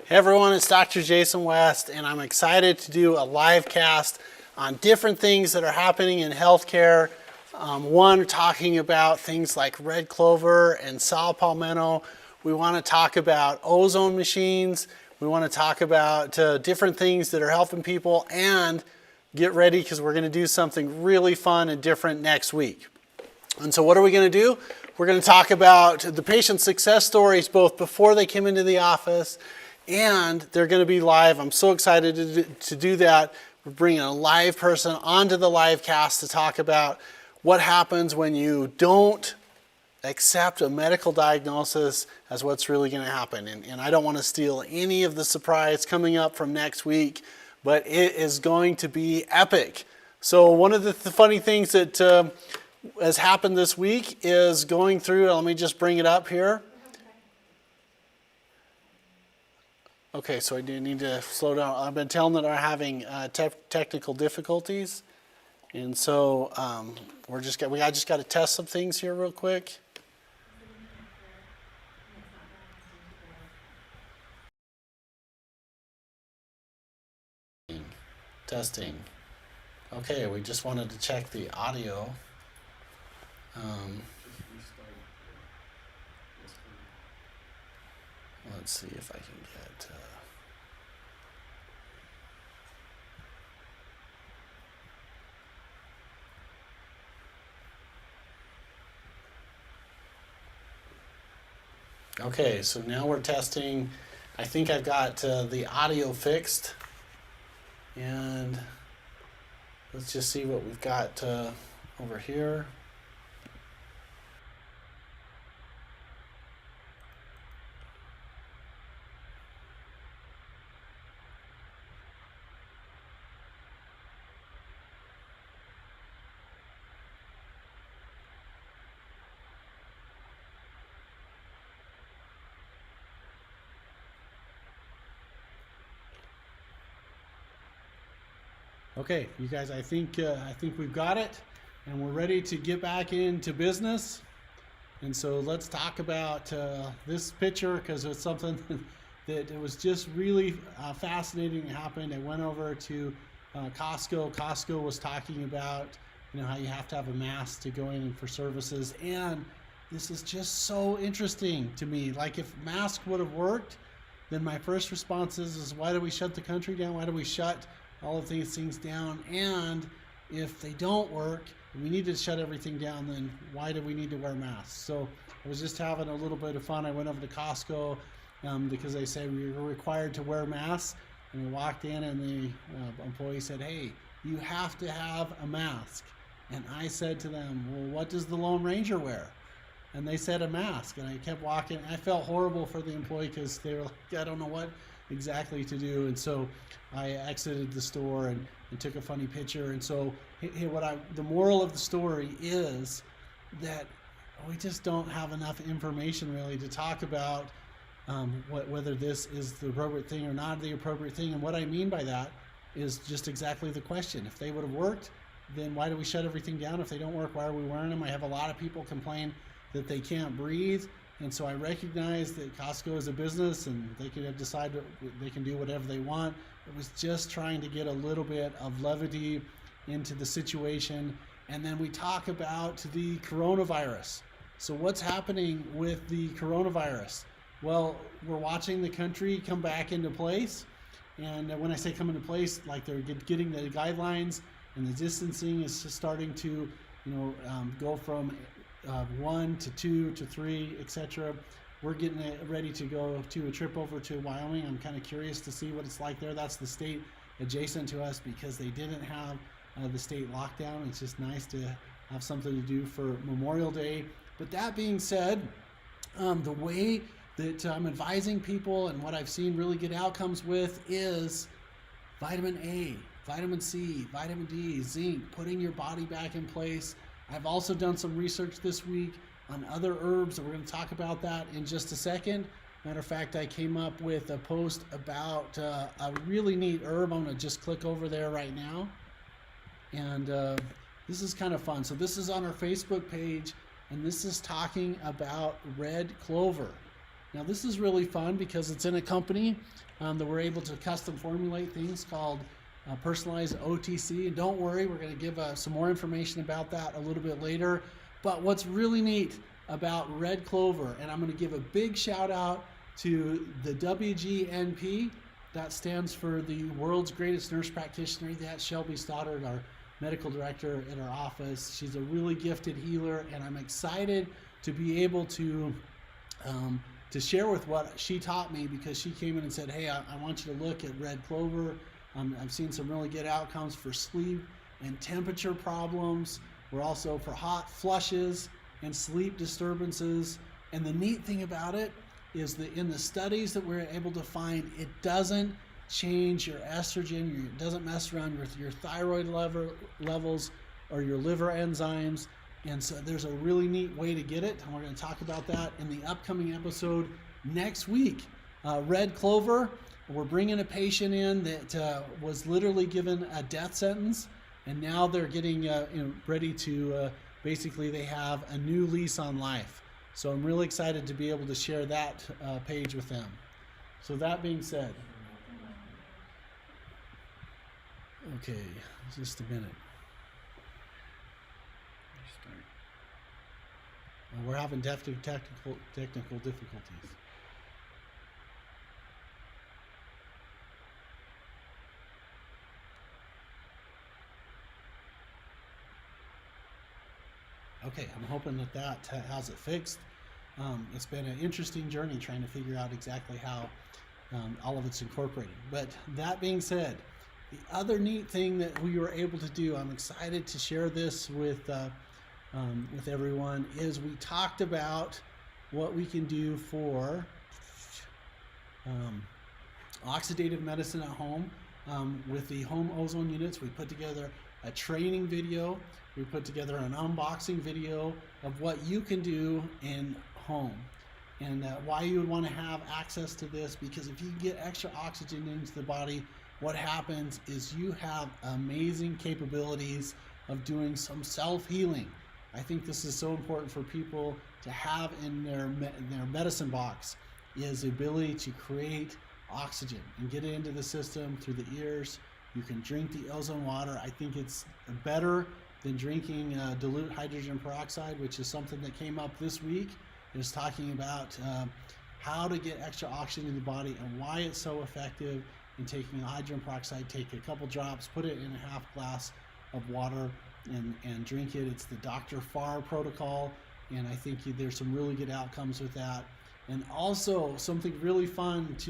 Hey everyone, it's Dr. Jason West, and I'm excited to do a live cast on different things that are happening in healthcare. One, talking about things like red clover and saw palmetto. We want to talk about ozone machines. We want to talk about different things that are helping people, and get ready because we're going to do something really fun and different next week. And so what are we going to do? We're going to talk about the patient success stories both before they came into the office, and they're going to be live. I'm so excited to do that. We're bringing a live person onto the live cast to talk about what happens when you don't accept a medical diagnosis as what's really going to happen. And I don't want to steal any of the surprise coming up from next week, but it is going to be epic. So one of the funny things that has happened this week is going through, let me just bring it up here. Okay, so I do need to slow down. I've been telling that I'm having technical difficulties, and so I just got to test some things here real quick. Testing. Okay, we just wanted to check the audio. Let's see if I can get. Okay, so now we're testing. I think I've got the audio fixed, and let's just see what we've got over here. Okay, you guys, I think we've got it, and we're ready to get back into business. And so let's talk about this picture, because it's something that it was just really fascinating. It happened. I went over to Costco. Costco was talking about how you have to have a mask to go in for services, and this is just so interesting to me. Like, if masks would have worked, then my first response is why do we shut the country down? Why do we shut all of these things down? And if they don't work, we need to shut everything down, then why do we need to wear masks? So I was just having a little bit of fun. I went over to Costco because they said we were required to wear masks, and we walked in, and the employee said, hey, you have to have a mask. And I said to them, well, what does the Lone Ranger wear? And they said a mask, and I kept walking. I felt horrible for the employee because they were like, I don't know what exactly to do. And so I exited the store and took a funny picture. And so the moral of the story is that we just don't have enough information really to talk about whether this is the appropriate thing or not the appropriate thing. And what I mean by that is just exactly the question. If they would have worked, then why do we shut everything down? If they don't work, why are we wearing them? I have a lot of people complain that they can't breathe. And so I recognize that Costco is a business, and they can decide they can do whatever they want. It was just trying to get a little bit of levity into the situation. And then we talk about the coronavirus. So what's happening with the coronavirus? Well, we're watching the country come back into place. And when I say come into place, like they're getting the guidelines, and the distancing is starting to go from 1 to 2 to 3, etc. We're getting ready to go to a trip over to Wyoming. I'm kind of curious to see what it's like there. That's the state adjacent to us because they didn't have the state lockdown. It's just nice to have something to do for Memorial Day. But that being said, the way that I'm advising people and what I've seen really good outcomes with is vitamin A, vitamin C, vitamin D, zinc, putting your body back in place. I've also done some research this week on other herbs, and we're going to talk about that in just a second. Matter of fact, I came up with a post about a really neat herb. I'm going to just click over there right now. And this is kind of fun. So this is on our Facebook page, and this is talking about red clover. Now this is really fun because it's in a company that we're able to custom formulate things called personalized OTC. And don't worry, we're going to give some more information about that a little bit later. But what's really neat about red clover, and I'm going to give a big shout out to the WGNP. That stands for the world's greatest nurse practitioner. That's Shelby Stoddard, our medical director at our office. She's a really gifted healer, and I'm excited to be able to share with what she taught me, because she came in and said, hey, I want you to look at red clover. I've seen some really good outcomes for sleep and temperature problems. We're also for hot flushes and sleep disturbances. And the neat thing about it is that in the studies that we're able to find, it doesn't change your estrogen, it doesn't mess around with your thyroid levels or your liver enzymes. And so there's a really neat way to get it, and we're going to talk about that in the upcoming episode next week. Red clover, we're bringing a patient in that was literally given a death sentence, and now they're getting ready to basically they have a new lease on life. So I'm really excited to be able to share that page with them. So that being said, okay, just a minute. We're having technical difficulties. Okay, I'm hoping that has it fixed. It's been an interesting journey trying to figure out exactly how all of it's incorporated. But that being said, the other neat thing that we were able to do, I'm excited to share this with everyone, is we talked about what we can do for oxidative medicine at home with the home ozone units. We put together a training video. We put together an unboxing video of what you can do in home, and why you would want to have access to this, because if you get extra oxygen into the body, what happens is you have amazing capabilities of doing some self-healing. I think this is so important for people to have in their medicine box, is the ability to create oxygen and get it into the system through the ears. You can drink the ozone water. I think it's better than drinking dilute hydrogen peroxide, which is something that came up this week. It was talking about how to get extra oxygen in the body and why it's so effective in taking hydrogen peroxide. Take a couple drops, put it in a half glass of water, and drink it. It's the Dr. Farr protocol, and I think there's some really good outcomes with that. And also something really fun to